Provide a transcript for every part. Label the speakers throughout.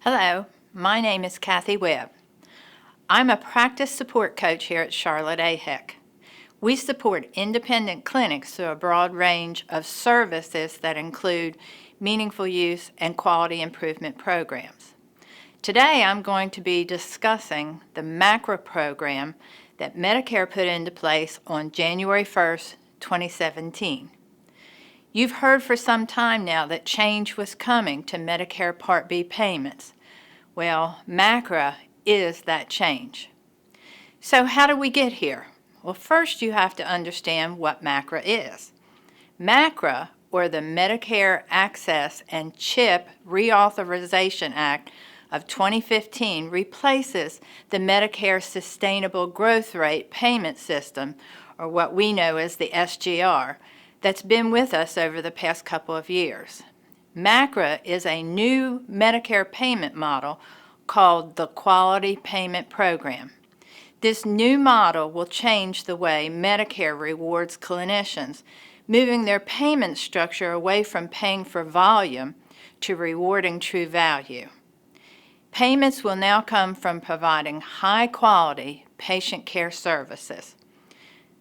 Speaker 1: Hello, my name is Kathy Webb. I'm a practice support coach here at Charlotte AHEC. We support independent clinics through a broad range of services that include meaningful use and quality improvement programs. Today I'm going to be discussing the MACRA program that Medicare put into place on January 1st, 2017. You've heard for some time now that change was coming to Medicare Part B payments. Well, MACRA is that change. So how do we get here? Well, first you have to understand what MACRA is. MACRA, or the Medicare Access and CHIP Reauthorization Act of 2015, replaces the Medicare Sustainable Growth Rate Payment System, or what we know as the SGR, that's been with us over the past couple of years. MACRA is a new Medicare payment model called the Quality Payment Program. This new model will change the way Medicare rewards clinicians, moving their payment structure away from paying for volume to rewarding true value. Payments will now come from providing high-quality patient care services.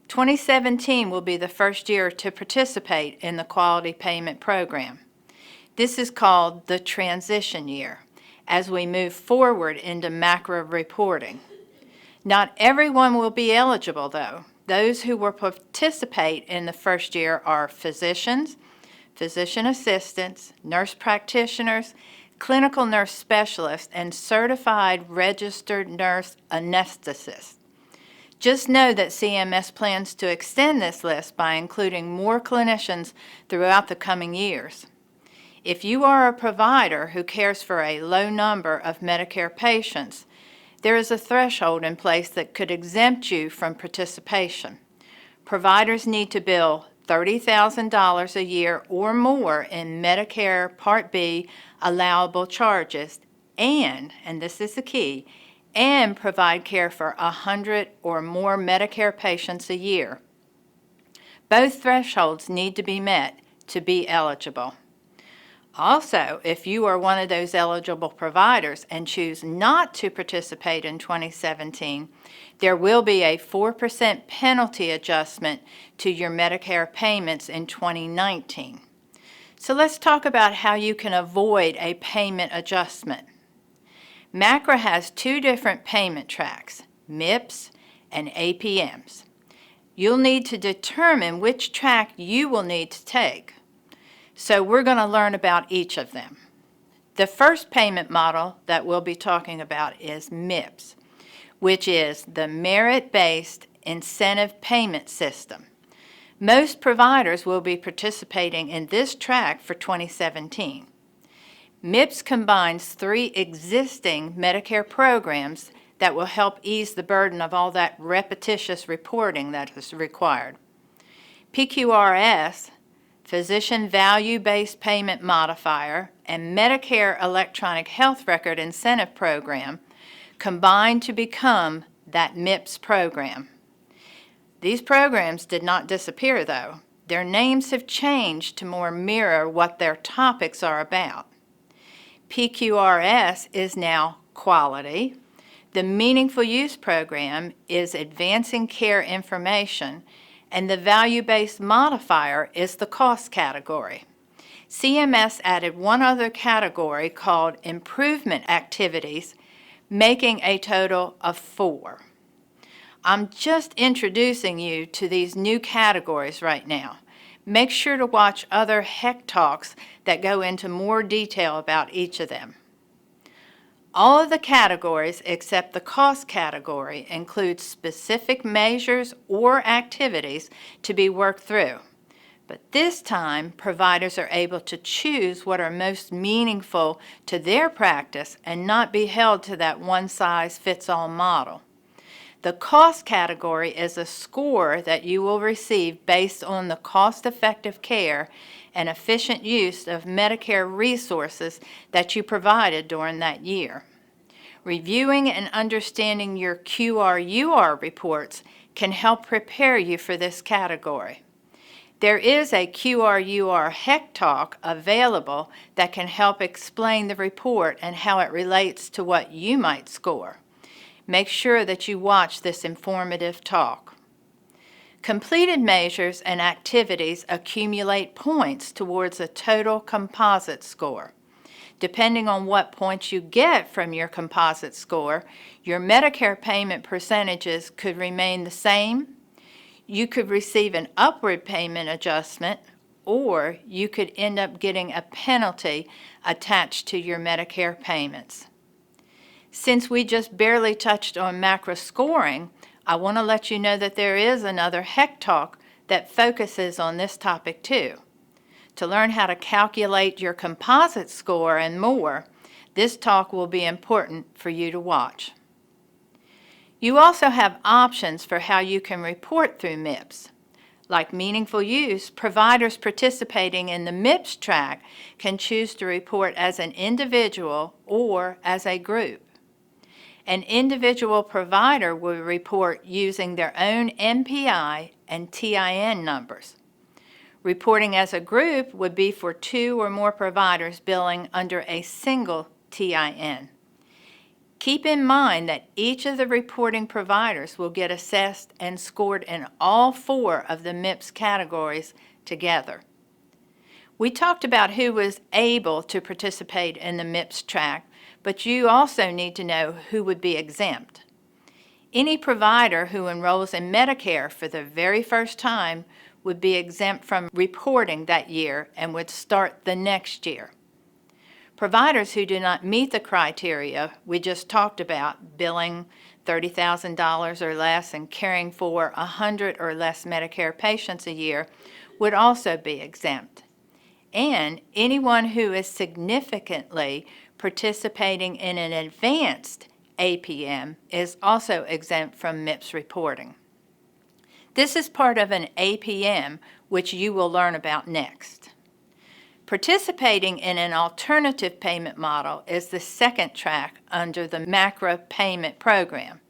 Speaker 1: 2017 will be the first year to participate in the Quality Payment Program. This is called the transition year as we move forward into MACRA reporting. Not everyone will be eligible, though. Those who will participate in the first year are physicians, physician assistants, nurse practitioners, clinical nurse specialists, and certified registered nurse anesthetists. Just know that CMS plans to extend this list by including more clinicians throughout the coming years. If you are a provider who cares for a low number of Medicare patients, there is a threshold in place that could exempt you from participation. Providers need to bill $30,000 a year or more in Medicare Part B allowable charges and this is the key, and provide care for 100 or more Medicare patients a year. Both thresholds need to be met to be eligible. Also, if you are one of those eligible providers and choose not to participate in 2017, there will be a 4% penalty adjustment to your Medicare payments in 2019. So let's talk about how you can avoid a payment adjustment. MACRA has two different payment tracks, MIPS and APMs. You'll need to determine which track you will need to take. So we're going to learn about each of them. The first payment model that we'll be talking about is MIPS, which is the Merit-Based Incentive Payment System. Most providers will be participating in this track for 2017. MIPS combines three existing Medicare programs that will help ease the burden of all that repetitious reporting that is required. PQRS, Physician Value-Based Payment Modifier, and Medicare Electronic Health Record Incentive Program combined to become that MIPS program. These programs did not disappear, though. Their names have changed to more mirror what their topics are about. PQRS is now Quality. The Meaningful Use Program is Advancing Care Information, and the value-based modifier is the cost category. CMS added one other category called improvement activities, making a total of 4. I'm just introducing you to these new categories right now. Make sure to watch other HEC talks that go into more detail about each of them. All of the categories except the cost category include specific measures or activities to be worked through. But this time, providers are able to choose what are most meaningful to their practice and not be held to that one-size-fits-all model. The cost category is a score that you will receive based on the cost-effective care and efficient use of Medicare resources that you provided during that year. Reviewing and understanding your QRUR reports can help prepare you for this category. There is a QRUR HEC talk available that can help explain the report and how it relates to what you might score. Make sure that you watch this informative talk. Completed measures and activities accumulate points towards a total composite score. Depending on what points you get from your composite score, your Medicare payment percentages could remain the same, you could receive an upward payment adjustment, or you could end up getting a penalty attached to your Medicare payments. Since we just barely touched on macro scoring, I want to let you know that there is another HEC talk that focuses on this topic too. To learn how to calculate your composite score and more, this talk will be important for you to watch. You also have options for how you can report through MIPS. Like meaningful use, providers participating in the MIPS track can choose to report as an individual or as a group. An individual provider will report using their own MPI and TIN numbers. Reporting as a group would be for 2 or more providers billing under a single TIN. Keep in mind that each of the reporting providers will get assessed and scored in all 4 of the MIPS categories together. We talked about who was able to participate in the MIPS track, but you also need to know who would be exempt. Any provider who enrolls in Medicare for the very first time would be exempt from reporting that year and would start the next year. Providers who do not meet the criteria we just talked about, billing $30,000 or less and caring for 100 or less Medicare patients a year, would also be exempt. And anyone who is significantly participating in an advanced APM is also exempt from MIPS reporting. This is part of an APM, which you will learn about next. Participating in an alternative payment model is the second track under the macro payment program.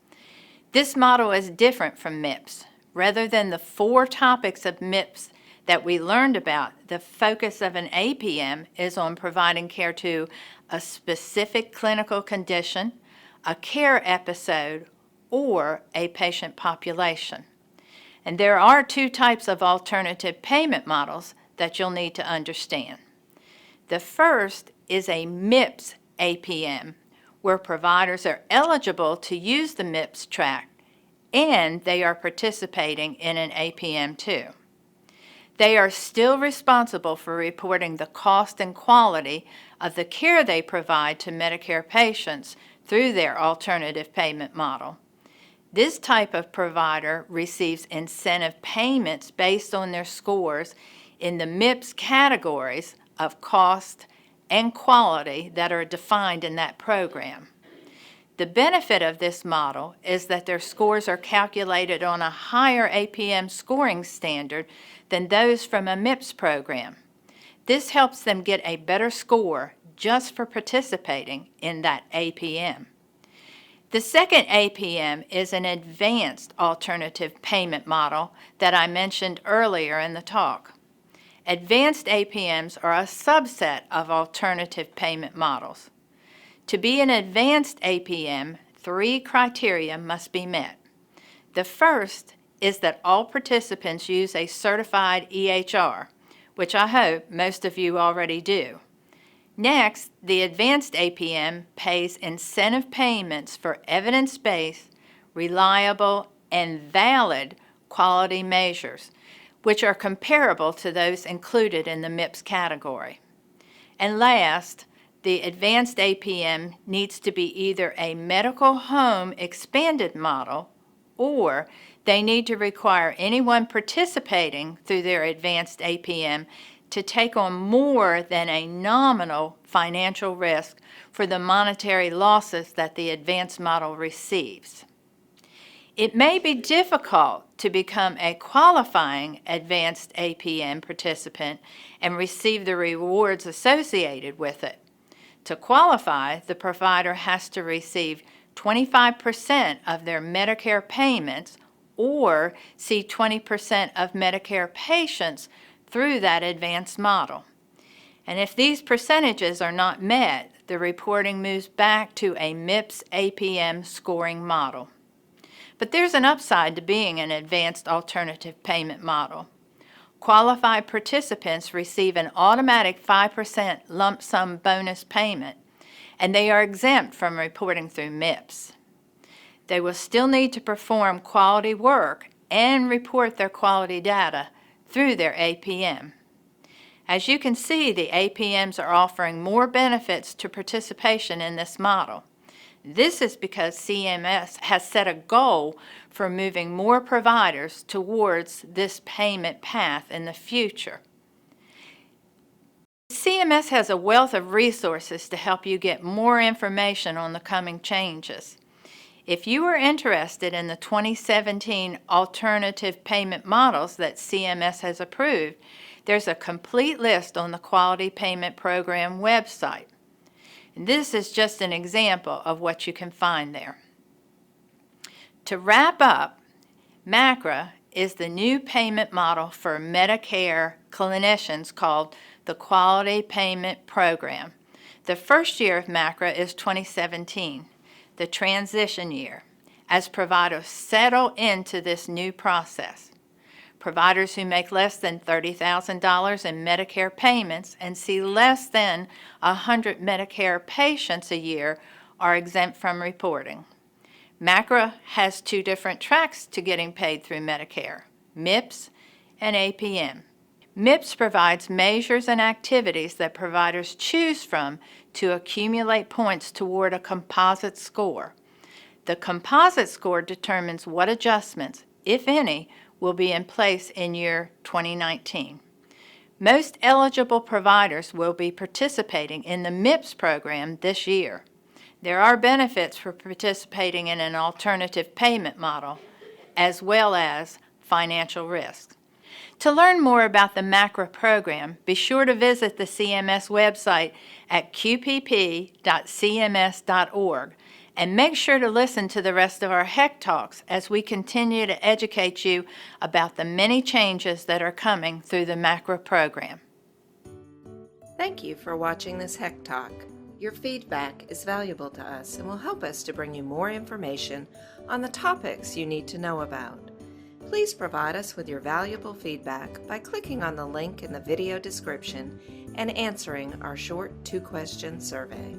Speaker 1: This model is different from MIPS. Rather than the 4 topics of MIPS that we learned about, the focus of an APM is on providing care to a specific clinical condition, a care episode, or a patient population. And there are 2 types of alternative payment models that you'll need to understand. The first is a MIPS APM, where providers are eligible to use the MIPS track, and they are participating in an APM too. They are still responsible for reporting the cost and quality of the care they provide to Medicare patients through their alternative payment model. This type of provider receives incentive payments based on their scores in the MIPS categories of cost and quality that are defined in that program. The benefit of this model is that their scores are calculated on a higher APM scoring standard than those from a MIPS program. This helps them get a better score just for participating in that APM. The second APM is an advanced alternative payment model that I mentioned earlier in the talk. Advanced APMs are a subset of alternative payment models. To be an advanced APM, 3 criteria must be met. The first is that all participants use a certified EHR, which I hope most of you already do. Next, the advanced APM pays incentive payments for evidence-based, reliable, and valid quality measures, which are comparable to those included in the MIPS category. And last, the advanced APM needs to be either a medical home expanded model, or they need to require anyone participating through their advanced APM to take on more than a nominal financial risk for the monetary losses that the advanced model receives. It may be difficult to become a qualifying advanced APM participant and receive the rewards associated with it. To qualify, the provider has to receive 25% of their Medicare payments or see 20% of Medicare patients through that advanced model. And if these percentages are not met, the reporting moves back to a MIPS APM scoring model. But there's an upside to being an advanced alternative payment model. Qualified participants receive an automatic 5% lump sum bonus payment, and they are exempt from reporting through MIPS. They will still need to perform quality work and report their quality data through their APM. As you can see, the APMs are offering more benefits to participation in this model. This is because CMS has set a goal for moving more providers towards this payment path in the future. CMS has a wealth of resources to help you get more information on the coming changes. If you are interested in the 2017 alternative payment models that CMS has approved, there's a complete list on the Quality Payment Program website. And this is just an example of what you can find there. To wrap up, MACRA is the new payment model for Medicare clinicians called the Quality Payment Program. The first year of MACRA is 2017, the transition year, as providers settle into this new process. Providers who make less than $30,000 in Medicare payments and see less than 100 Medicare patients a year are exempt from reporting. MACRA has two different tracks to getting paid through Medicare, MIPS and APM. MIPS provides measures and activities that providers choose from to accumulate points toward a composite score. The composite score determines what adjustments, if any, will be in place in year 2019. Most eligible providers will be participating in the MIPS program this year. There are benefits for participating in an alternative payment model, as well as financial risks. To learn more about the MACRA program, be sure to visit the CMS website at qpp.cms.org. And make sure to listen to the rest of our HEC Talks as we continue to educate you about the many changes that are coming through the MACRA program.
Speaker 2: Thank you for watching this HEC Talk. Your feedback is valuable to us and will help us to bring you more information on the topics you need to know about. Please provide us with your valuable feedback by clicking on the link in the video description and answering our short 2-question survey.